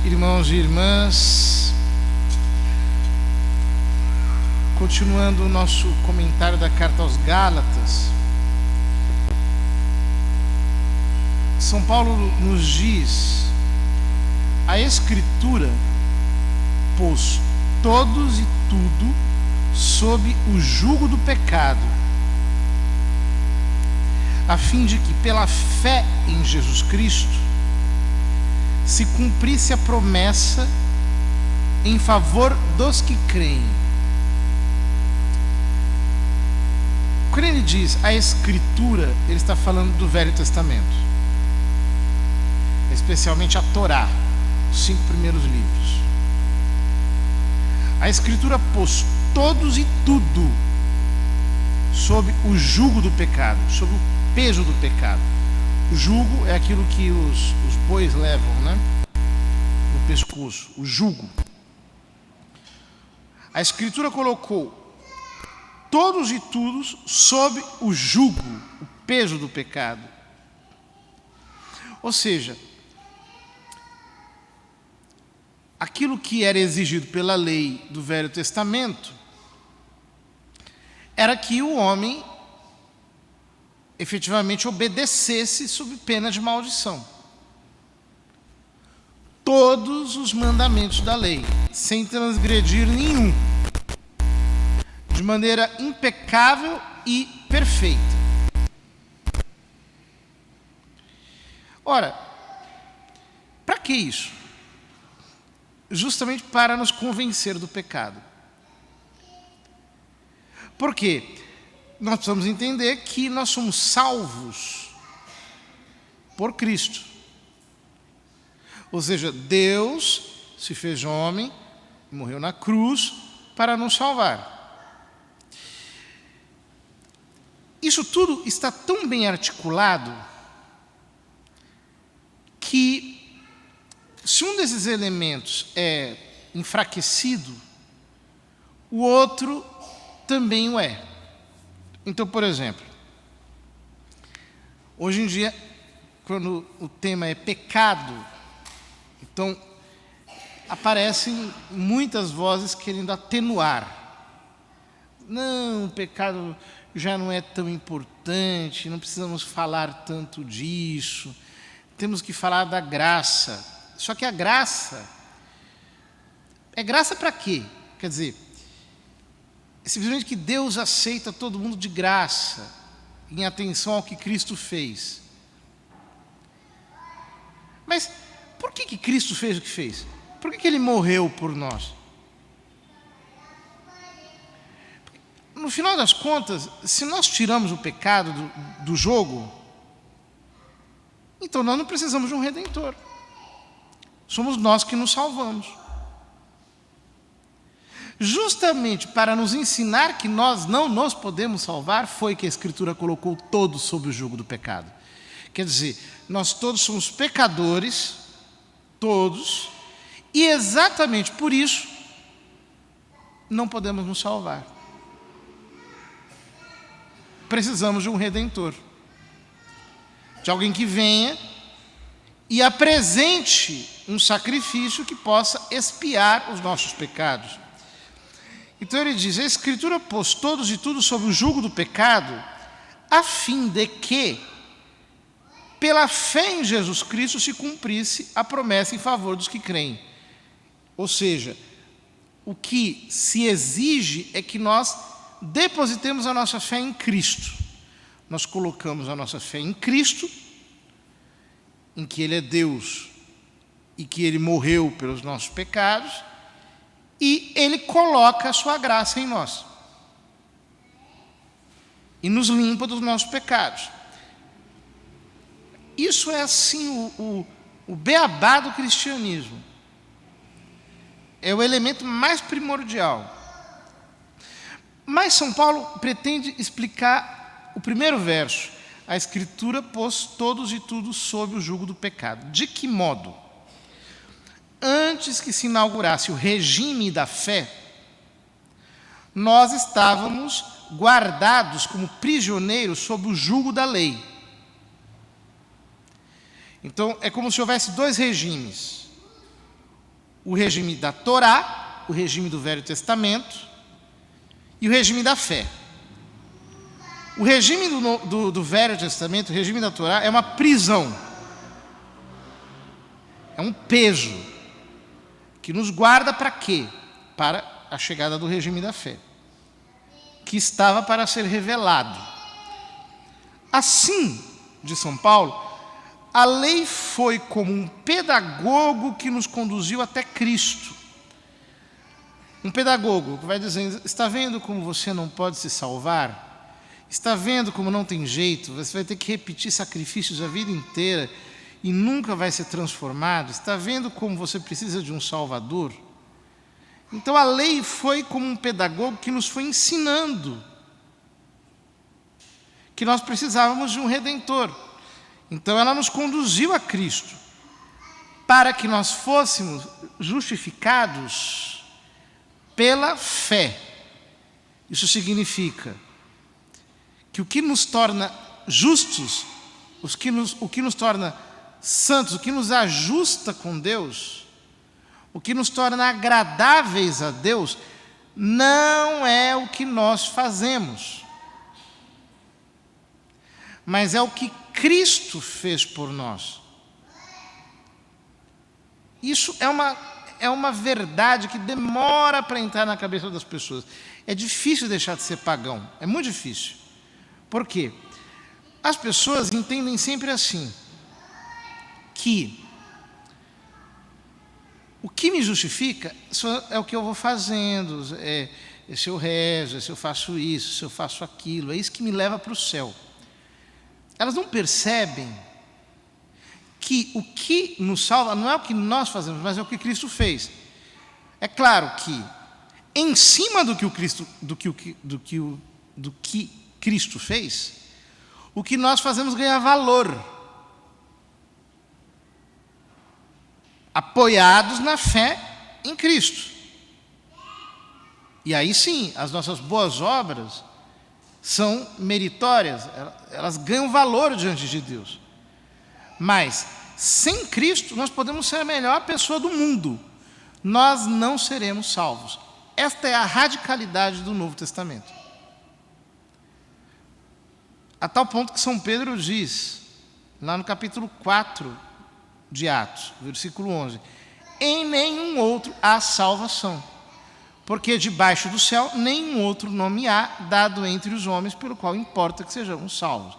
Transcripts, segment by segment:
irmãos e irmãs, continuando o nosso comentário da carta aos Gálatas, São Paulo nos diz: a Escritura pôs todos e tudo sob o jugo do pecado, a fim de que pela fé em Jesus Cristo se cumprisse a promessa em favor dos que creem. Quando ele diz a Escritura, ele está falando do Velho Testamento, especialmente a Torá, os 5 primeiros livros. A Escritura pôs todos e tudo sob o jugo do pecado, sob o peso do pecado. O jugo é aquilo que os bois levam, né? No pescoço, o jugo. A Escritura colocou todos e tudo sob o jugo, o peso do pecado. Ou seja, aquilo que era exigido pela lei do Velho Testamento era que o homem efetivamente obedecesse sob pena de maldição. Todos os mandamentos da lei, sem transgredir nenhum, de maneira impecável e perfeita. Ora, para que isso? Justamente para nos convencer do pecado. Por quê? Nós precisamos entender que nós somos salvos por Cristo. Ou seja, Deus se fez homem, morreu na cruz para nos salvar. Isso tudo está tão bem articulado que, se um desses elementos é enfraquecido, o outro também o é. Então, por exemplo, hoje em dia, quando o tema é pecado, então aparecem muitas vozes querendo atenuar. Não, o pecado já não é tão importante, não precisamos falar tanto disso, temos que falar da graça. Só que a graça, é graça para quê? Quer dizer, é simplesmente que Deus aceita todo mundo de graça, em atenção ao que Cristo fez. Mas por que Cristo fez o que fez? Por que Ele morreu por nós? No final das contas, se nós tiramos o pecado do jogo, então nós não precisamos de um Redentor. Somos nós que nos salvamos. Justamente para nos ensinar que nós não nos podemos salvar, foi que a Escritura colocou todos sob o jugo do pecado. Quer dizer, nós todos somos pecadores, todos, e exatamente por isso não podemos nos salvar. Precisamos de um Redentor, de alguém que venha e apresente um sacrifício que possa expiar os nossos pecados. Então ele diz: a Escritura pôs todos e tudo sob o jugo do pecado, a fim de que, pela fé em Jesus Cristo, se cumprisse a promessa em favor dos que creem. Ou seja, o que se exige é que nós depositemos a nossa fé em Cristo. Nós colocamos a nossa fé em Cristo, em que Ele é Deus e que Ele morreu pelos nossos pecados, e Ele coloca a sua graça em nós e nos limpa dos nossos pecados. Isso é assim o beabá do cristianismo. É o elemento mais primordial. Mas São Paulo pretende explicar o primeiro verso: a Escritura pôs todos e tudo sob o jugo do pecado. De que modo? Antes que se inaugurasse o regime da fé, nós estávamos guardados como prisioneiros sob o jugo da lei. Então, é como se houvesse dois regimes. o regime da Torá, o regime do Velho Testamento e o regime da fé. O regime do Velho Testamento, o regime da Torá, é uma prisão. É um peso que nos guarda para quê? Para a chegada do regime da fé, que estava para ser revelado. Assim, de São Paulo, a lei foi como um pedagogo que nos conduziu até Cristo. Um pedagogo que vai dizendo: está vendo como você não pode se salvar? Está vendo como não tem jeito? Você vai ter que repetir sacrifícios a vida inteira e nunca vai ser transformado? Está vendo como você precisa de um Salvador? Então a lei foi como um pedagogo que nos foi ensinando que nós precisávamos de um Redentor. Então ela nos conduziu a Cristo, para que nós fôssemos justificados pela fé. Isso significa que o que nos torna justos, o que nos torna santos, o que nos ajusta com Deus, o que nos torna agradáveis a Deus, não é o que nós fazemos, mas é o que Cristo fez por nós. Isso é uma verdade que demora para entrar na cabeça das pessoas. É difícil deixar de ser pagão, é muito difícil. Por quê? As pessoas entendem sempre assim, que o que me justifica é o que eu vou fazendo, é se eu rezo, é se eu faço isso, se eu faço aquilo, é isso que me leva para o céu. Elas não percebem que o que nos salva não é o que nós fazemos, mas é o que Cristo fez. É claro que, em cima do que Cristo fez, o que nós fazemos ganha valor, apoiados na fé em Cristo. E aí sim, as nossas boas obras são meritórias, elas ganham valor diante de Deus. Mas, sem Cristo, nós podemos ser a melhor pessoa do mundo, nós não seremos salvos. Esta é a radicalidade do Novo Testamento. A tal ponto que São Pedro diz, lá no capítulo 4 de Atos, versículo 11: em nenhum outro há salvação, porque debaixo do céu nenhum outro nome há dado entre os homens pelo qual importa que sejamos salvos.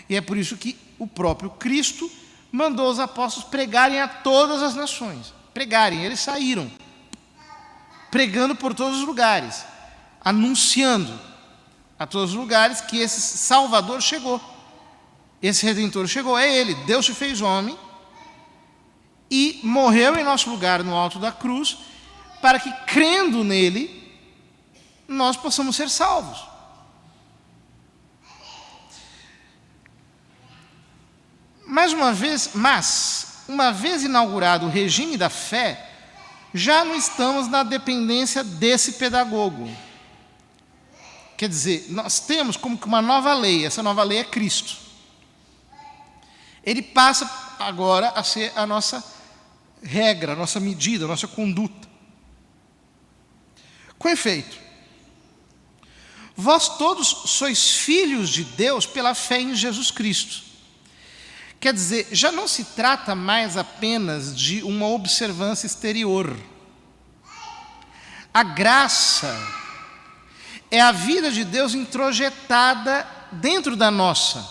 E é por isso que o próprio Cristo mandou os apóstolos pregarem a todas as nações. Pregarem, eles saíram pregando por todos os lugares, anunciando a todos os lugares que esse Salvador chegou, esse Redentor chegou, é Ele. Deus se fez homem e morreu em nosso lugar no alto da cruz, para que, crendo nele, nós possamos ser salvos. Uma vez inaugurado o regime da fé, já não estamos na dependência desse pedagogo. Quer dizer, nós temos como que uma nova lei, essa nova lei é Cristo. Ele passa agora a ser a nossa regra, a nossa medida, a nossa conduta. Com efeito, vós todos sois filhos de Deus pela fé em Jesus Cristo. Quer dizer, já não se trata mais apenas de uma observância exterior. A graça é a vida de Deus introjetada dentro da nossa.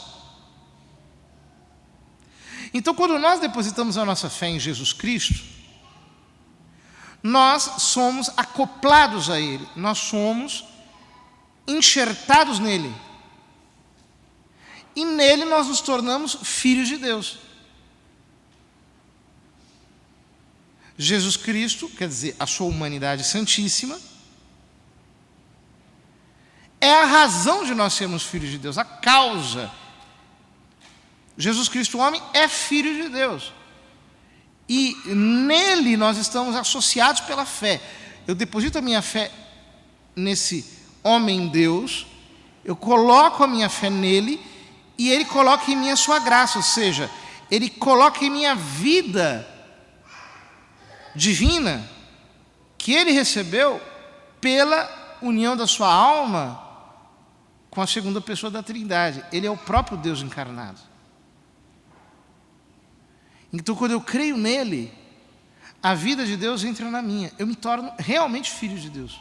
Então, quando nós depositamos a nossa fé em Jesus Cristo, nós somos acoplados a Ele, nós somos enxertados nele. E nele nós nos tornamos filhos de Deus. Jesus Cristo, quer dizer, a sua humanidade santíssima, é a razão de nós sermos filhos de Deus, a causa. Jesus Cristo, o homem, é filho de Deus. E nele nós estamos associados pela fé. Eu deposito a minha fé nesse homem-Deus, eu coloco a minha fé nele, e ele coloca em mim a sua graça, ou seja, ele coloca em mim a vida divina que ele recebeu pela união da sua alma com a segunda pessoa da Trindade. Ele é o próprio Deus encarnado. Então, quando eu creio nele, a vida de Deus entra na minha. Eu me torno realmente filho de Deus.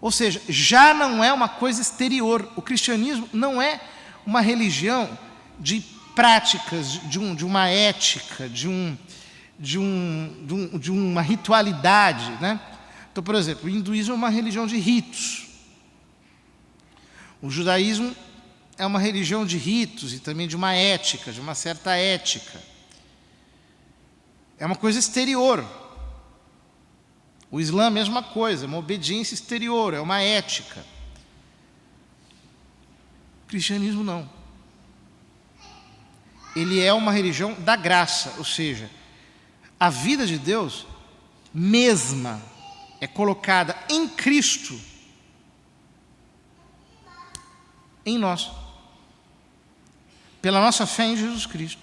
Ou seja, já não é uma coisa exterior. O cristianismo não é uma religião de práticas, de uma ética, de uma ritualidade, né? Então, por exemplo, o hinduísmo é uma religião de ritos. O judaísmo é uma religião de ritos e também de uma ética, de uma certa ética. É uma coisa exterior. O Islã é a mesma coisa, é uma obediência exterior, é uma ética. O cristianismo não. Ele é uma religião da graça, ou seja, a vida de Deus mesma é colocada em Cristo, em nós, pela nossa fé em Jesus Cristo.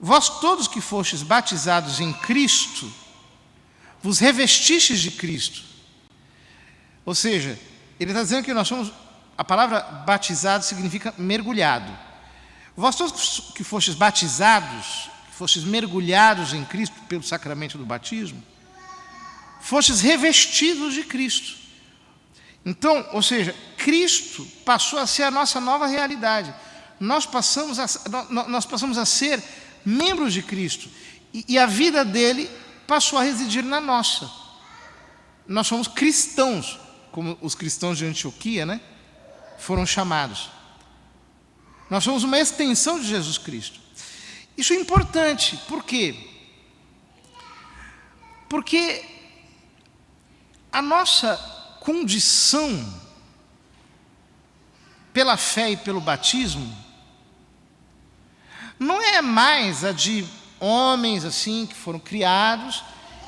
Vós todos que fostes batizados em Cristo, vos revestistes de Cristo. Ou seja, ele está dizendo que nós somos, a palavra batizado significa mergulhado. Vós todos que fostes batizados, que fostes mergulhados em Cristo pelo sacramento do batismo, fostes revestidos de Cristo. Então, ou seja, Cristo passou a ser a nossa nova realidade. Nós passamos a ser membros de Cristo. E a vida dele passou a residir na nossa. Nós somos cristãos, como os cristãos de Antioquia, né, foram chamados. Nós somos uma extensão de Jesus Cristo. Isso é importante, por quê? Porque a nossa condição pela fé e pelo batismo não é mais a de homens assim que foram criados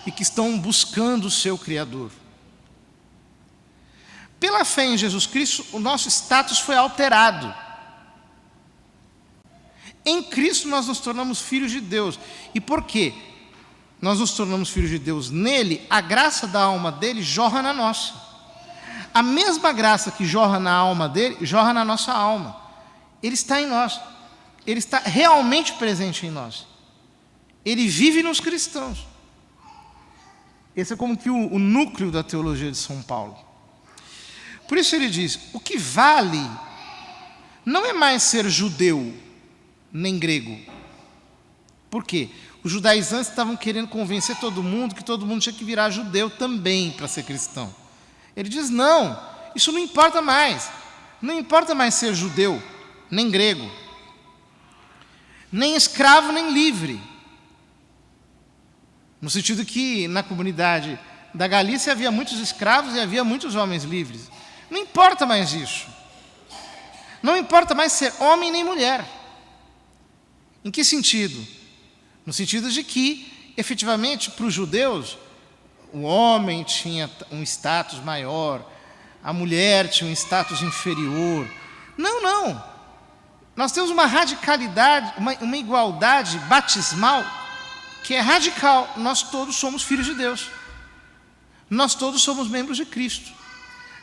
e que estão buscando o seu Criador. Pela fé em Jesus Cristo, o nosso status foi alterado. Em Cristo nós nos tornamos filhos de Deus. E por quê? Nós nos tornamos filhos de Deus nele, a graça da alma dele jorra na nossa. A mesma graça que jorra na alma dele, jorra na nossa alma. Ele está em nós. Ele está realmente presente em nós. Ele vive nos cristãos. Esse é como que o núcleo da teologia de São Paulo. Por isso ele diz, o que vale não é mais ser judeu, nem grego. Por quê? Os judaizantes estavam querendo convencer todo mundo que todo mundo tinha que virar judeu também para ser cristão. Ele diz, não, isso não importa mais. Não importa mais ser judeu, nem grego, nem escravo, nem livre. No sentido que na comunidade da Galícia havia muitos escravos e havia muitos homens livres. Não importa mais isso. Não importa mais ser homem nem mulher. Em que sentido? No sentido de que, efetivamente, para os judeus, o homem tinha um status maior, a mulher tinha um status inferior. Não, não. Nós temos uma radicalidade, uma igualdade batismal que é radical. Nós todos somos filhos de Deus. Nós todos somos membros de Cristo.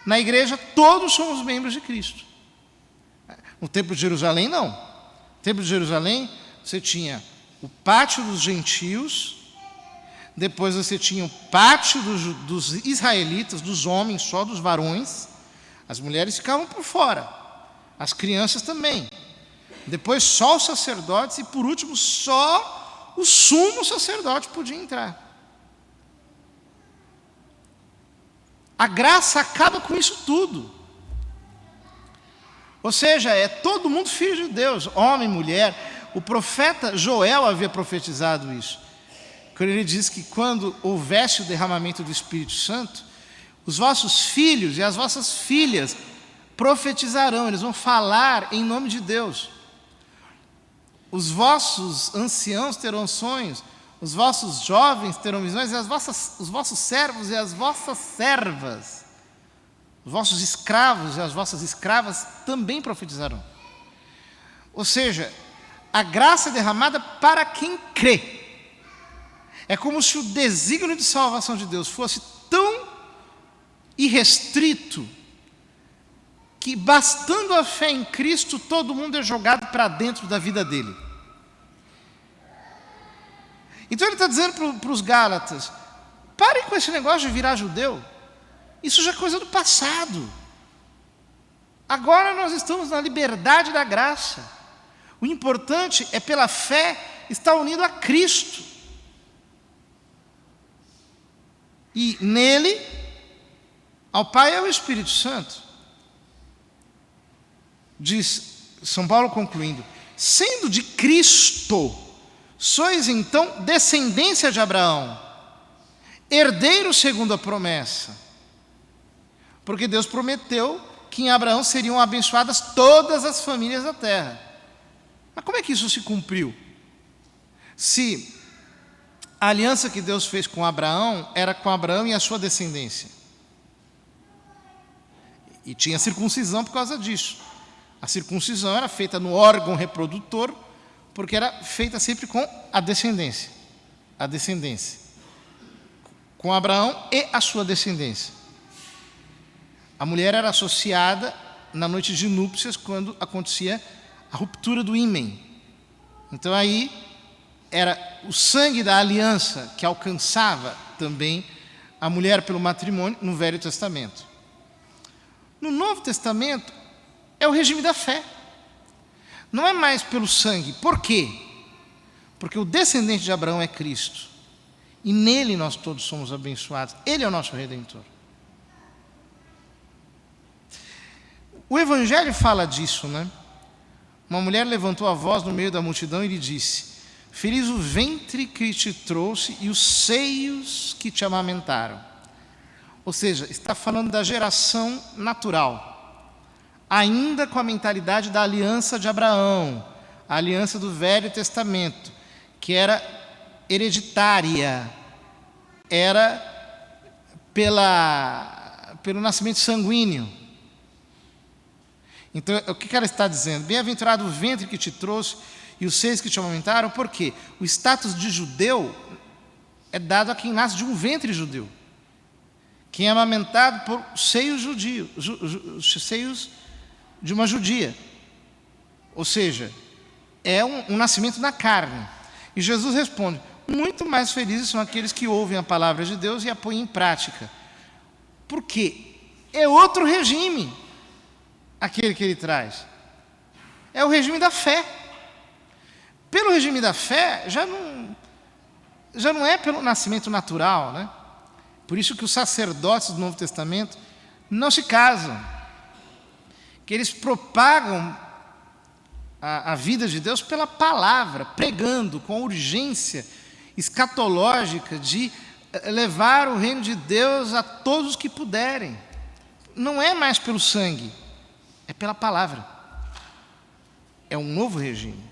Na igreja, todos somos membros de Cristo. No Templo de Jerusalém, não. No Templo de Jerusalém, você tinha o pátio dos gentios, depois você tinha o pátio dos israelitas, dos homens, só dos varões. As mulheres ficavam por fora, as crianças também. Depois só os sacerdotes e, por último, só o sumo sacerdote podia entrar. A graça acaba com isso tudo. Ou seja, é todo mundo filho de Deus, homem, mulher. O profeta Joel havia profetizado isso. Quando ele diz que quando houvesse o derramamento do Espírito Santo, os vossos filhos e as vossas filhas profetizarão, eles vão falar em nome de Deus. Os vossos anciãos terão sonhos, os vossos jovens terão visões, e os vossos servos e as vossas servas, os vossos escravos e as vossas escravas também profetizarão. Ou seja, a graça é derramada para quem crê. É como se o desígnio de salvação de Deus fosse tão irrestrito que, bastando a fé em Cristo, todo mundo é jogado para dentro da vida dele. Então ele está dizendo para os Gálatas: parem com esse negócio de virar judeu. Isso já é coisa do passado. Agora nós estamos na liberdade da graça. O importante é, pela fé, estar unido a Cristo. E nele, ao Pai e ao Espírito Santo. Diz São Paulo concluindo: sendo de Cristo, sois então descendência de Abraão, herdeiros segundo a promessa. Porque Deus prometeu que em Abraão seriam abençoadas todas as famílias da terra. Mas como é que isso se cumpriu? Se a aliança que Deus fez com Abraão era com Abraão e a sua descendência. E tinha circuncisão por causa disso. A circuncisão era feita no órgão reprodutor, porque era feita sempre com a descendência. A descendência. Com Abraão e a sua descendência. A mulher era associada na noite de núpcias, quando acontecia a ruptura do ímen. Então aí era o sangue da aliança que alcançava também a mulher pelo matrimônio no Velho Testamento. No Novo Testamento é o regime da fé. Não é mais pelo sangue. Por quê? Porque o descendente de Abraão é Cristo. E nele nós todos somos abençoados. Ele é o nosso Redentor. O Evangelho fala disso, né? Uma mulher levantou a voz no meio da multidão e lhe disse: feliz o ventre que te trouxe e os seios que te amamentaram. Ou seja, está falando da geração natural, ainda com a mentalidade da aliança de Abraão, a aliança do Velho Testamento, que era hereditária, era pelo nascimento sanguíneo. Então, o que ela está dizendo? Bem-aventurado o ventre que te trouxe e os seios que te amamentaram, porque o status de judeu é dado a quem nasce de um ventre judeu. Quem é amamentado por seios judios, seios de uma judia. Ou seja, é um nascimento na carne. E Jesus responde: muito mais felizes são aqueles que ouvem a palavra de Deus e a põem em prática. Por quê? É outro regime aquele que ele traz. É o regime da fé. Pelo regime da fé, já não é pelo nascimento natural, né? Por isso que os sacerdotes do Novo Testamento não se casam. Que eles propagam a vida de Deus pela palavra, pregando com a urgência escatológica de levar o reino de Deus a todos os que puderem. Não é mais pelo sangue, é pela palavra. É um novo regime.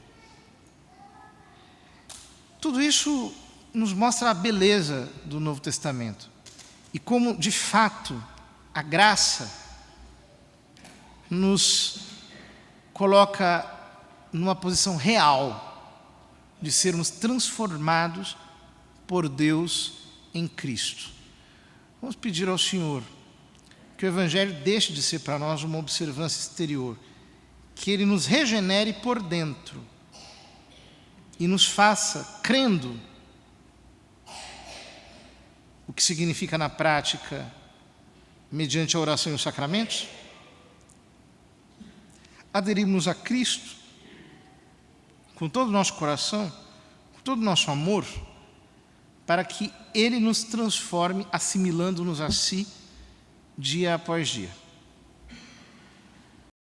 Tudo isso nos mostra a beleza do Novo Testamento e como, de fato, a graça nos coloca numa posição real de sermos transformados por Deus em Cristo. Vamos pedir ao Senhor que o Evangelho deixe de ser para nós uma observância exterior, que Ele nos regenere por dentro e nos faça, crendo, o que significa na prática, mediante a oração e os sacramentos, aderirmos a Cristo com todo o nosso coração, com todo o nosso amor, para que Ele nos transforme, assimilando-nos a si, dia após dia.